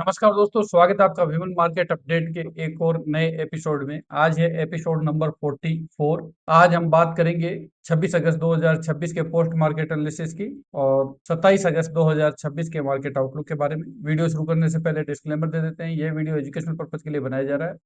नमस्कार दोस्तों, स्वागत है आपका विमल मार्केट अपडेट के एक और नए एपिसोड में। आज है एपिसोड नंबर 44। आज हम बात करेंगे 26 अगस्त 2026 के पोस्ट मार्केट एनालिसिस की और 27 अगस्त 2026 के मार्केट आउटलुक के बारे में। वीडियो शुरू करने से पहले डिस्क्लेमर दे देते हैं, यह वीडियो एजुकेशनल पर्पज के लिए बनाया जा रहा है।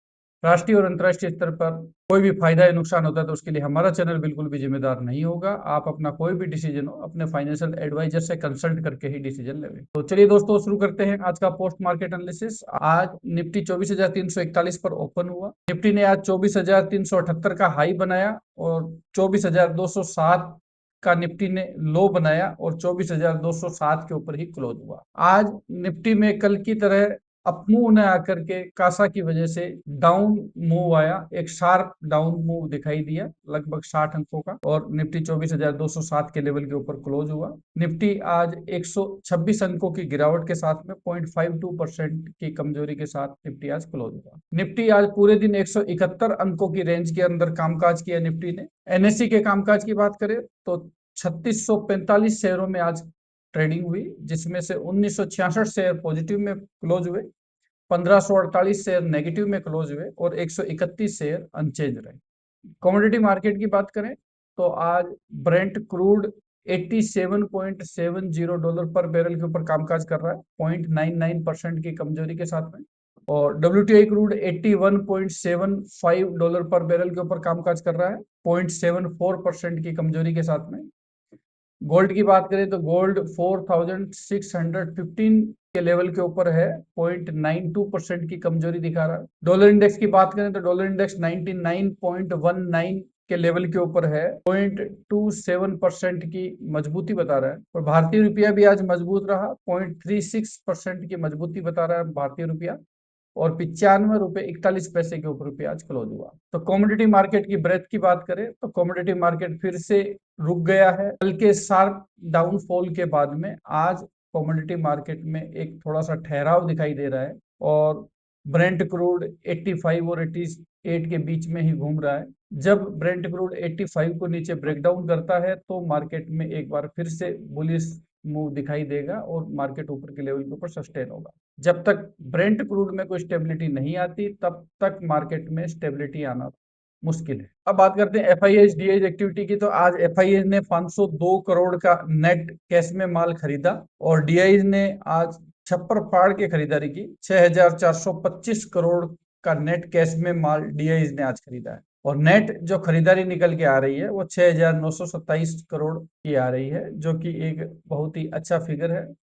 राष्ट्रीय और अंतर्राष्ट्रीय स्तर पर कोई भी फायदा या नुकसान होता है तो उसके लिए हमारा चैनल बिल्कुल भी जिम्मेदार नहीं होगा। आप अपना कोई भी डिसीजन हो अपने फाइनेंशियल एडवाइजर से कंसल्ट करके ही डिसीजन लेंगे। तो चलिए दोस्तों, शुरू करते हैं आज का पोस्ट मार्केट एनालिसिस। आज निफ्टी 24,341 पर ओपन हुआ। निफ्टी ने आज 24,378 का हाई बनाया और 24,207 का निफ्टी ने लो बनाया और 24,207 के ऊपर ही क्लोज हुआ। आज निफ्टी में कल की तरह अप मूव न आकर के कासा की वजह से डाउन मूव आया, एक शार्प डाउन मूव दिखाई दिया लगभग 60 अंकों का और निफ्टी 24,207 के लेवल के ऊपर क्लोज हुआ। निफ्टी आज 126 अंकों की गिरावट के साथ में 0.52% की कमजोरी के साथ निफ्टी आज क्लोज हुआ। निफ्टी आज पूरे दिन 171 अंकों की रेंज के अंदर कामकाज किया निफ्टी ने। एनएससी के कामकाज की बात करें तो 3645 शेयरों में आज ट्रेडिंग हुई, जिसमें से 1966 शेयर पॉजिटिव में क्लोज हुए, 1548 शेयर नेगेटिव में क्लोज हुए और 131 शेयर अनचेंज रहे। कमोडिटी मार्केट की बात करें तो आज ब्रेंट क्रूड 87.70 डॉलर पर बैरल के ऊपर कामकाज कर रहा है 0.99% की कमजोरी के साथ में, और WTI क्रूड 81.75 डॉलर पर बैरल के ऊपर कामकाज कर रहा है 0.74% की कमजोरी के साथ में। गोल्ड की बात करें तो गोल्ड 4615 के लेवल के ऊपर है, 0.92% की कमजोरी दिखा रहा है। डॉलर इंडेक्स की बात करें तो डॉलर इंडेक्स 99.19 के लेवल के ऊपर है, 0.27% की मजबूती बता रहा है। और भारतीय रुपया भी आज मजबूत रहा, 0.36% की मजबूती बता रहा है भारतीय रुपया और 95 रुपए 41 पैसे के ऊपर रुपया आज क्लोज हुआ। तो कमोडिटी मार्केट की ब्रेथ की बात करें तो कमोडिटी मार्केट फिर से रुक गया है। कल के शार्प डाउनफॉल के बाद में आज कमोडिटी मार्केट में एक थोड़ा सा ठहराव दिखाई दे रहा है और ब्रेंट क्रूड 85 और 88 के बीच में ही घूम रहा है। जब ब्रेंट क्रूड 85 को नीचे ब्रेकडाउन करता है तो मार्केट में एक बार फिर से बुलिश मूव दिखाई देगा और मार्केट ऊपर के लेवल के ऊपर सस्टेन होगा। जब तक ब्रेंट क्रूड में कोई स्टेबिलिटी नहीं आती तब तक मार्केट में स्टेबिलिटी आना मुश्किल है। अब बात करते हैं एफआईएच डीआईज एक्टिविटी की। तो आज एफआईएच ने 502 करोड़ का नेट कैश में माल खरीदा और डीआईज ने आज छप्पर फाड़ के खरीदारी की। 6425 करोड़ का नेट कैश में माल डीआईज ने आज खरीदा है और नेट जो खरीदारी निकल के आ रही है वो 6927 करोड़ की आ रही है, जो कि एक बहुत ही अच्छा फिगर है।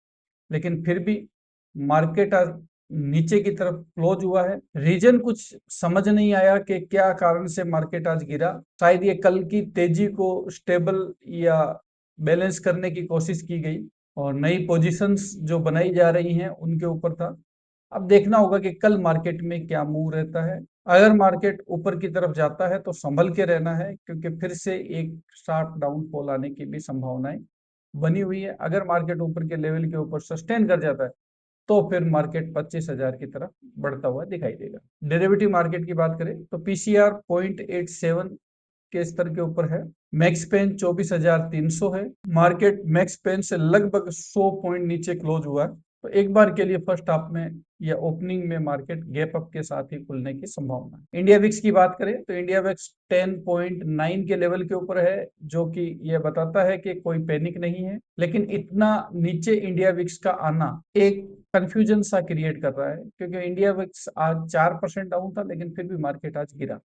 लेकिन फिर भी मार्केट आज नीचे की तरफ क्लोज हुआ है। रीजन कुछ समझ नहीं आया कि क्या कारण से मार्केट आज गिरा। शायद ये कल की तेजी को स्टेबल या बैलेंस करने की कोशिश की गई और नई पोजीशंस जो बनाई जा रही हैं उनके ऊपर था। अब देखना होगा कि कल मार्केट में क्या मूव रहता है। अगर मार्केट ऊपर की तरफ जाता है तो संभल के रहना है, क्योंकि फिर से एक शार्प डाउनफॉल आने की भी संभावनाएं बनी हुई है। अगर मार्केट ऊपर के लेवल के ऊपर सस्टेन कर जाता है तो फिर मार्केट 25,000 की तरफ बढ़ता हुआ दिखाई देगा। डेरिवेटिव मार्केट की बात करें तो पीसीआर 0.87 के स्तर के ऊपर है। मैक्स पेन 24,300 है। मार्केट मैक्स पेन से लगभग 100 पॉइंट नीचे क्लोज हुआ है। तो एक बार के लिए फर्स्ट हाफ में या ओपनिंग में मार्केट गैप अप के साथ ही खुलने की संभावना है। इंडिया विक्स की बात करें तो इंडिया विक्स 10.9 के लेवल के ऊपर है, जो कि यह बताता है कि कोई पैनिक नहीं है। लेकिन इतना नीचे इंडिया विक्स का आना एक कंफ्यूजन सा क्रिएट कर रहा है, क्योंकि इंडिया विक्स आज 4% डाउन था लेकिन फिर भी मार्केट आज गिरा।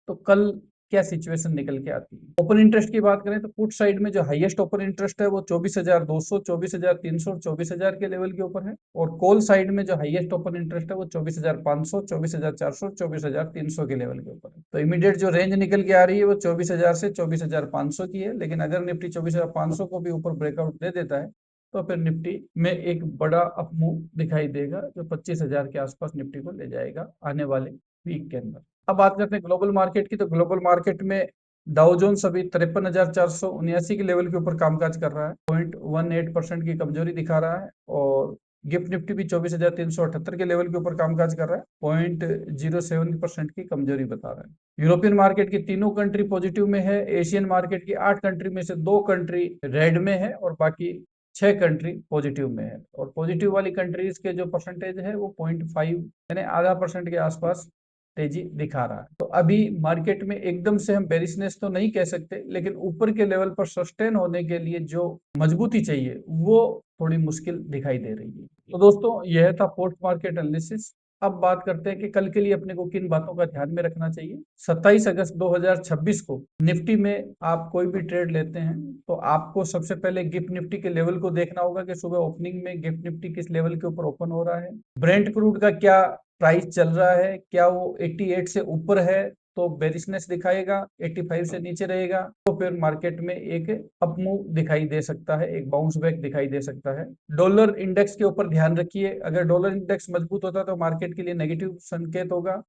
तो कल क्या सिचुएशन निकल के आती है। ओपन इंटरेस्ट की बात करें तो पुट साइड में जो हाईएस्ट ओपन इंटरेस्ट है वो 24,200, 24,300 और 24,000 के लेवल के ऊपर है, और कॉल साइड में जो हाईएस्ट ओपन इंटरेस्ट है वो 24,500, 24,400, 24,300 के लेवल के ऊपर है। तो इमीडिएट जो रेंज निकल के आ रही है वो 24,000 से 24,500 की है। लेकिन अगर निफ्टी 24,500 को भी ऊपर ब्रेकआउट दे देता है तो फिर निफ्टी में एक बड़ा अप मूव दिखाई देगा, जो 25,000 के आसपास निफ्टी को ले जाएगा आने वाले वीक के अंदर। अब बात करते हैं ग्लोबल मार्केट की। तो ग्लोबल मार्केट में डाउ जोन्स अभी 53,479 के लेवल के ऊपर कामकाज कर रहा है, 0.18% की कमजोरी दिखा रहा है, और गिफ्ट निफ्टी भी 24,378 के लेवल के ऊपर कामकाज कर रहा है, 0.07% की कमजोरी बता रहा है। यूरोपियन मार्केट की तीनों कंट्री पॉजिटिव में है। एशियन मार्केट की 8 कंट्री में से 2 कंट्री रेड में है और बाकी 6 कंट्री पॉजिटिव में है और पॉजिटिव वाली कंट्रीज के जो परसेंटेज है वो 0.5 यानी आधा परसेंट के आसपास तेजी दिखा रहा है। तो अभी मार्केट में एकदम से हम बेरिशनेस तो नहीं कह सकते, लेकिन ऊपर के लेवल पर सस्टेन होने के लिए जो मजबूती चाहिए वो थोड़ी मुश्किल दिखाई दे रही है। तो दोस्तों यह था पोस्ट मार्केट एनालिसिस। अब बात करते हैं कि कल के लिए अपने को किन बातों का ध्यान में रखना चाहिए। 27 अगस्त 2026 को निफ्टी में आप कोई भी ट्रेड लेते हैं तो आपको सबसे पहले गिफ्ट निफ्टी के लेवल को देखना होगा कि सुबह ओपनिंग में गिफ्ट निफ्टी किस लेवल के ऊपर ओपन हो रहा है। ब्रेंट क्रूड का क्या प्राइस चल रहा है, क्या वो 88 से ऊपर है तो बेरिशनेस दिखाएगा, 85 से नीचे रहेगा तो फिर मार्केट में एक अप मूव दिखाई दे सकता है, एक बाउंस बैक दिखाई दे सकता है। डॉलर इंडेक्स के ऊपर ध्यान रखिए, अगर डॉलर इंडेक्स मजबूत होता है तो मार्केट के लिए नेगेटिव संकेत होगा,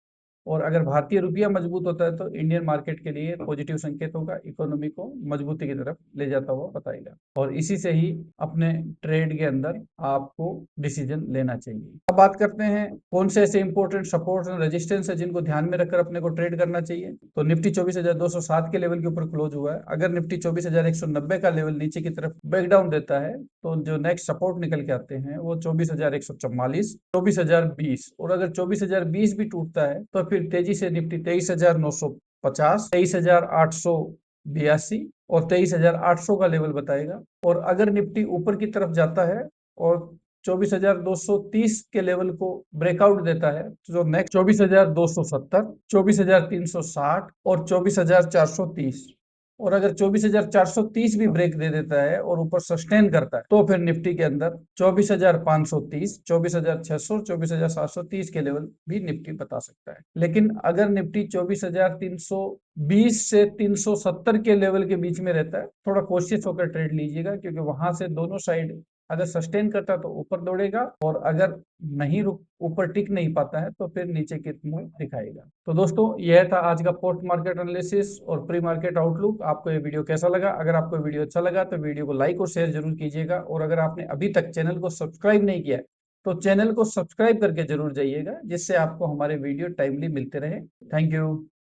और अगर भारतीय रुपया मजबूत होता है तो इंडियन मार्केट के लिए पॉजिटिव संकेत होगा, इकोनॉमी को मजबूती की तरफ ले जाता हुआ बताएगा, और इसी से ही अपने ट्रेड के अंदर आपको डिसीजन लेना चाहिए। अब बात करते हैं कौन से ऐसे इंपॉर्टेंट सपोर्ट और रेजिस्टेंस है जिनको ध्यान में रखकर अपने को ट्रेड करना चाहिए। तो निफ्टी 24,207 के लेवल के ऊपर क्लोज हुआ है। अगर निफ्टी 24,190 का लेवल नीचे की तरफ ब्रेक डाउन देता है तो जो नेक्स्ट सपोर्ट निकल के आते हैं वो 24,144, 24,020, और अगर 24,020 भी टूटता है तो फिर तेजी से निफ्टी 23,950, 23,882 और 23,800 का लेवल बताएगा। और अगर निफ्टी ऊपर की तरफ जाता है और 24,230 के लेवल को ब्रेकआउट देता है तो जो नेक्स्ट 24,270, 24,360 और 24,430, और अगर 24,430 भी ब्रेक दे देता है और ऊपर सस्टेन करता है तो फिर निफ्टी के अंदर 24,530, 24,600, 24,730 के लेवल भी निफ्टी बता सकता है। लेकिन अगर निफ्टी 24,320 से 370 के लेवल के बीच में रहता है, थोड़ा कोशिश होकर ट्रेड लीजिएगा, क्योंकि वहां से दोनों साइड अगर सस्टेन करता है तो ऊपर दौड़ेगा, और अगर नहीं रुक ऊपर टिक नहीं पाता है तो फिर नीचे की मुंह दिखाएगा। तो दोस्तों यह था आज का पोस्ट मार्केट एनालिसिस और प्री मार्केट आउटलुक। आपको ये वीडियो कैसा लगा? अगर आपको वीडियो अच्छा लगा तो वीडियो को लाइक और शेयर जरूर कीजिएगा, और अगर आपने अभी तक चैनल को सब्सक्राइब नहीं किया है तो चैनल को सब्सक्राइब करके जरूर जाइएगा, जिससे आपको हमारे वीडियो टाइमली मिलते रहे। Thank you.